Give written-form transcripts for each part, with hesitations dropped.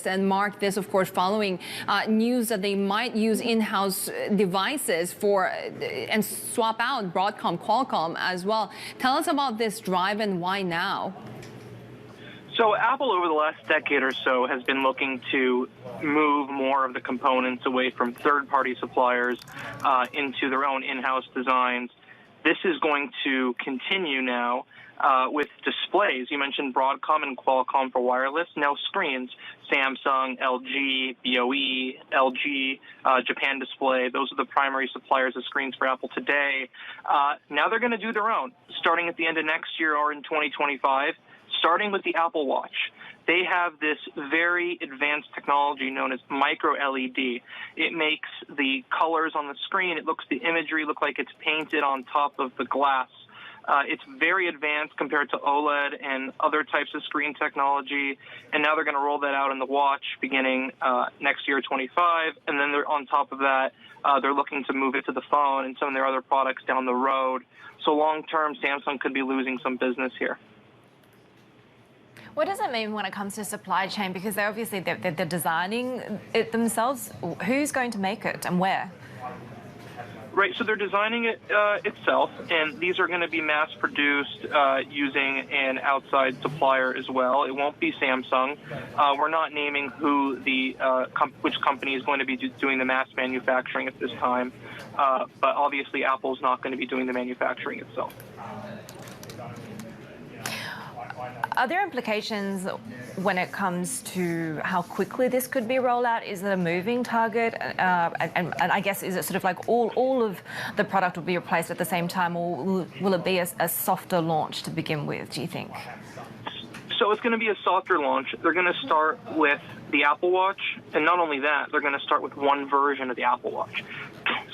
And Mark, this, of course, following news that they might use in-house devices and swap out Broadcom, Qualcomm as well. Tell us about this drive and why now? So Apple, over the last decade or so, has been looking to move more of the components away from third-party suppliers into their own in-house designs. This is going to continue now with displays. You mentioned Broadcom and Qualcomm for wireless. Now screens, Samsung, LG, BOE, LG, Japan Display. Those are the primary suppliers of screens for Apple today. Now they're going to do their own, starting at the end of next year or in 2025, starting with the Apple Watch. They have this very advanced technology known as micro LED. It makes the colors on the screen, the imagery look like it's painted on top of the glass. It's very advanced compared to OLED and other types of screen technology, and now they're going to roll that out in the watch beginning next year, 25, and then on top of that, they're looking to move it to the phone and some of their other products down the road. So long-term, Samsung could be losing some business here. What does it mean when it comes to supply chain? Because they're designing it themselves. Who's going to make it and where? Right, so they're designing it itself, and these are going to be mass-produced using an outside supplier as well. It won't be Samsung. We're not naming who which company is going to be doing the mass manufacturing at this time, but obviously Apple's not going to be doing the manufacturing itself. Are there implications when it comes to how quickly this could be rolled out? Is it a moving target? And I guess, is it sort of like all of the product will be replaced at the same time, or will it be a softer launch to begin with, do you think? So it's going to be a softer launch. They're going to start with the Apple Watch, and not only that, they're going to start with one version of the Apple Watch.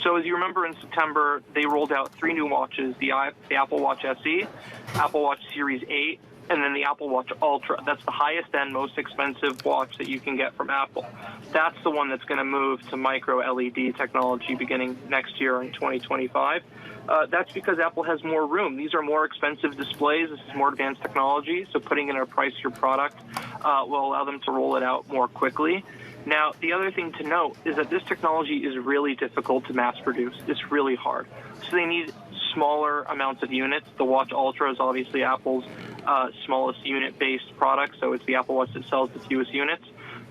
So as you remember, in September, they rolled out 3 new watches, the Apple Watch SE, Apple Watch Series 8, and then the Apple Watch Ultra. That's the highest-end, most expensive watch that you can get from Apple. That's the one that's going to move to micro LED technology beginning next year in 2025. That's because Apple has more room. These are more expensive displays. This is more advanced technology, so putting in a pricier product will allow them to roll it out more quickly. Now, the other thing to note is that this technology is really difficult to mass produce. It's really hard. So they need smaller amounts of units. The Watch Ultra is obviously Apple's smallest unit-based product, so it's the Apple Watch that sells the fewest units.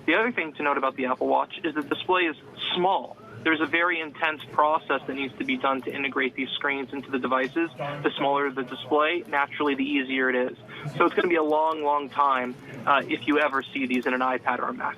The other thing to note about the Apple Watch is that the display is small. There's a very intense process that needs to be done to integrate these screens into the devices. The smaller the display, naturally, the easier it is. So it's going to be a long, long time if you ever see these in an iPad or a Mac.